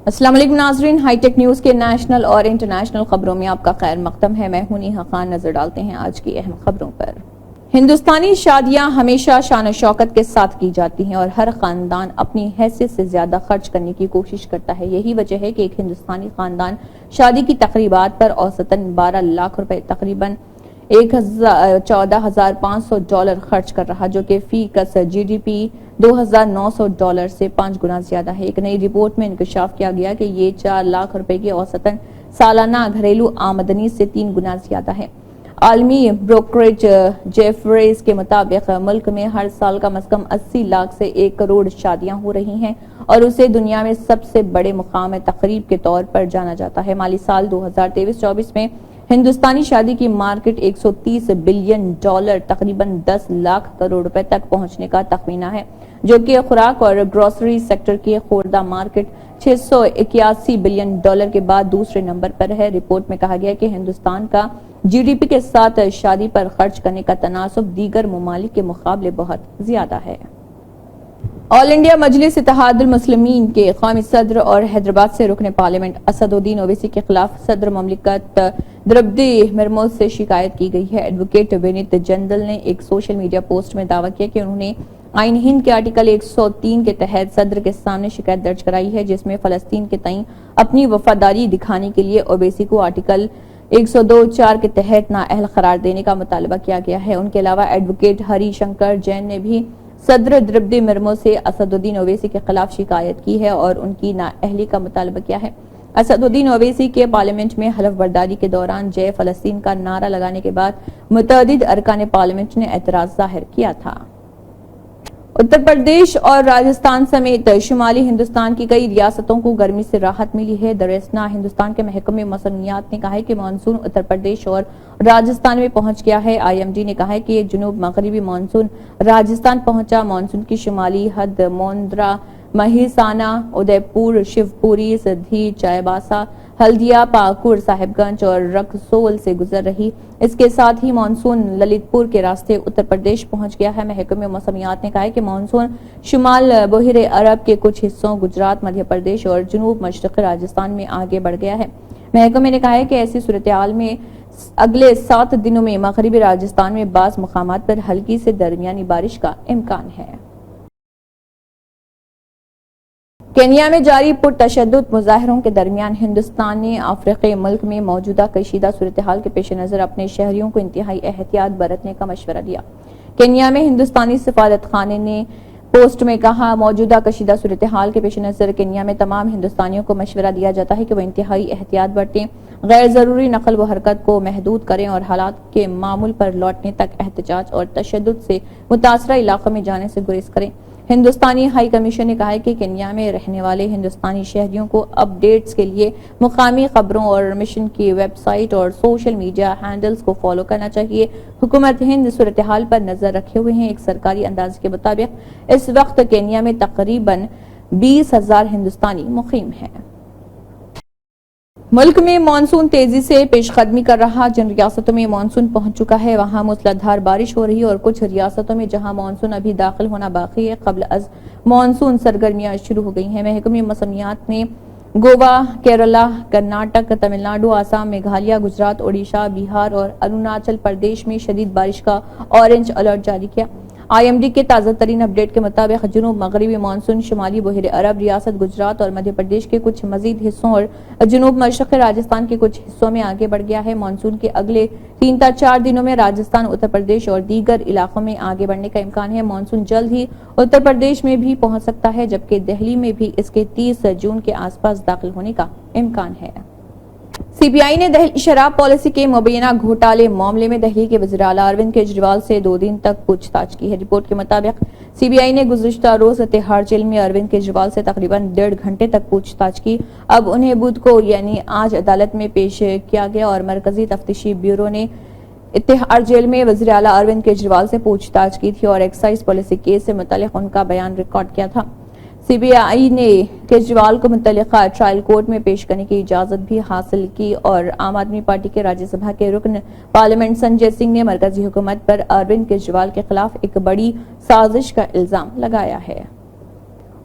السلام علیکم ناظرین، ہائی ٹیک نیوز کے نیشنل اور انٹرنیشنل خبروں میں آپ کا خیر مقدم ہے۔ میں ہوں نیہا خان۔ نظر ڈالتے ہیں آج کی اہم خبروں پر۔ ہندوستانی شادیاں ہمیشہ شان و شوکت کے ساتھ کی جاتی ہیں اور ہر خاندان اپنی حیثیت سے زیادہ خرچ کرنے کی کوشش کرتا ہے۔ یہی وجہ ہے کہ ایک ہندوستانی خاندان شادی کی تقریبات پر اوسطاً 12 لاکھ روپے تقریباً $14,500 خرچ کر رہا، جو کہ فی کس جی ڈی پی $2,900 سے 5 گنا زیادہ ہے۔ ایک نئی رپورٹ میں انکشاف کیا گیا کہ یہ 4 لاکھ روپے کی اوسطاً سالانہ گھریلو آمدنی سے 3 گنا زیادہ ہے۔ عالمی بروکریج جیفریز کے مطابق ملک میں ہر سال کم از کم 80 لاکھ سے 1 کروڑ شادیاں ہو رہی ہیں اور اسے دنیا میں سب سے بڑے مقام تقریب کے طور پر جانا جاتا ہے۔ مالی سال 2023-24 میں ہندوستانی شادی کی مارکیٹ $130 بلین تقریباً 10 لاکھ کروڑ روپے تک پہنچنے کا تخمینہ ہے، جو کہ خوراک اور گروسری سیکٹر کی خوردہ مارکیٹ $681 بلین کے بعد دوسرے نمبر پر ہے۔ رپورٹ میں کہا گیا کہ ہندوستان کا جی ڈی پی کے ساتھ شادی پر خرچ کرنے کا تناسب دیگر ممالک کے مقابلے بہت زیادہ ہے۔ آل انڈیا مجلس اتحاد المسلمین کے قومی صدر اور حیدرآباد سے رکن پارلیمنٹ اسد الدین اویسی کے خلاف صدر مملکت دربدی مرمو سے شکایت کی گئی ہے۔ ایڈوکیٹ ونیت جندل نے ایک سوشل میڈیا پوسٹ میں دعویٰ کیا کہ انہوں نے آئین ہند کے آرٹیکل 103 کے تحت صدر کے سامنے شکایت درج کرائی ہے، جس میں فلسطین کے تئیں اپنی وفاداری دکھانے کے لیے اویسی کو آرٹیکل 102(4) کے تحت نااہل قرار دینے کا مطالبہ کیا گیا ہے۔ ان کے علاوہ ایڈوکیٹ ہری شنکر جین نے بھی صدر دربدی مرمو سے اسد الدین اویسی کے خلاف شکایت کی ہے اور ان کی نااہلی کا مطالبہ کیا ہے۔ اسد الدین اویسی کے پارلیمنٹ میں حلف برداری کے دوران جے فلسطین کا نعرہ لگانے کے بعد متعدد ارکان پارلیمنٹ نے اعتراض ظاہر کیا تھا۔ اتر پردیش اور راجستھان سمیت شمالی ہندوستان کی کئی ریاستوں کو گرمی سے راحت ملی ہے۔ در اثنا ہندوستان کے محکمہ موسمیات نے کہا ہے کہ مانسون اتر پردیش اور راجستھان میں پہنچ گیا ہے۔ آئی ایم ڈی نے کہا ہے کہ جنوب مغربی مانسون راجستھان پہنچا۔ مانسون کی شمالی حد موندرا، مہیسانہ، ادے پور، شیو پوری، سدھی، چائباسا، ہلدیا، پاکڑ، صاحب گنج اور رکسول سے گزر رہی۔ اس کے ساتھ ہی مانسون للت پور کے راستے اتر پردیش پہنچ گیا ہے۔ محکمہ موسمیات نے کہا ہے کہ مانسون شمال بحیر عرب کے کچھ حصوں، گجرات، مدھیہ پردیش اور جنوب مشرقی راجستھان میں آگے بڑھ گیا ہے۔ محکمے نے کہا ہے کہ ایسی صورتحال میں اگلے 7 دنوں میں مغربی راجستھان میں بعض مقامات پر ہلکی سے درمیانی بارش کا امکان ہے۔ کینیا میں جاری پرتشدد مظاہروں کے درمیان ہندوستان نے افریقی ملک میں موجودہ کشیدہ صورتحال کے پیش نظر اپنے شہریوں کو انتہائی احتیاط برتنے کا مشورہ دیا۔ کینیا میں ہندوستانی سفارت خانے نے پوسٹ میں کہا، موجودہ کشیدہ صورتحال کے پیش نظر کینیا میں تمام ہندوستانیوں کو مشورہ دیا جاتا ہے کہ وہ انتہائی احتیاط برتیں، غیر ضروری نقل و حرکت کو محدود کریں اور حالات کے معمول پر لوٹنے تک احتجاج اور تشدد سے متاثرہ علاقوں میں جانے سے گریز کریں۔ ہندوستانی ہائی کمیشن نے کہا ہے کہ کینیا میں رہنے والے ہندوستانی شہریوں کو اپ ڈیٹس کے لیے مقامی خبروں اور مشن کی ویب سائٹ اور سوشل میڈیا ہینڈلز کو فالو کرنا چاہیے۔ حکومت ہند صورتحال پر نظر رکھے ہوئے ہیں۔ ایک سرکاری اندازے کے مطابق اس وقت کینیا میں تقریباً 20,000 ہندوستانی مقیم ہیں۔ ملک میں مانسون تیزی سے پیش قدمی کر رہا۔ جن ریاستوں میں مانسون پہنچ چکا ہے وہاں موسلادھار بارش ہو رہی ہے اور کچھ ریاستوں میں جہاں مانسون ابھی داخل ہونا باقی ہے، قبل از مانسون سرگرمیاں شروع ہو گئی ہیں۔ محکمہ موسمیات نے گوا، کیرالہ، کرناٹک، تمل ناڈو، آسام، میگھالیہ، گجرات، اڈیشہ، بہار اور اروناچل پردیش میں شدید بارش کا اورنج الرٹ جاری کیا۔ آئی ایم ڈی کے تازہ ترین اپ ڈیٹ کے مطابق جنوب مغربی مانسون شمالی بحیر عرب، ریاست گجرات اور مدھیہ پردیش کے کچھ مزید حصوں اور جنوب مشرقی راجستھان کے کچھ حصوں میں آگے بڑھ گیا ہے۔ مانسون کے اگلے 3 تا 4 دنوں میں راجستھان، اتر پردیش اور دیگر علاقوں میں آگے بڑھنے کا امکان ہے۔ مانسون جلد ہی اتر پردیش میں بھی پہنچ سکتا ہے، جبکہ دہلی میں بھی اس کے 30 جون کے آس پاس داخل ہونے کا امکان ہے۔ سی بی آئی نے دہلی شراب پالیسی کے مبینہ گھوٹالے معاملے میں دہلی کے وزیر اعلیٰ اروند کیجریوال سے 2 دن تک پوچھ تاچھ کی ہے۔ رپورٹ کے مطابق سی بی آئی نے گزشتہ روز تہاڑ جیل میں اروند کیجریوال سے تقریباً 1.5 گھنٹے تک پوچھ تاچھ کی۔ اب انہیں بدھ کو یعنی آج عدالت میں پیش کیا گیا اور مرکزی تفتیشی بیورو نے تہاڑ جیل میں وزیر اعلیٰ اروند کیجریوال سے پوچھ تاچھ کی تھی اور ایکسائز پالیسی کیس سے متعلق ان کا بیان ریکارڈ کیا تھا۔ سی بی آئی نے کیجریوال کو متعلقہ ٹرائل کورٹ میں پیش کرنے کی اجازت بھی حاصل کی اور عام آدمی پارٹی کے راجیہ سبھا کے رکن پارلیمنٹ سنجے سنگھ نے مرکزی حکومت پر اروند کیجریوال کے خلاف ایک بڑی سازش کا الزام لگایا ہے۔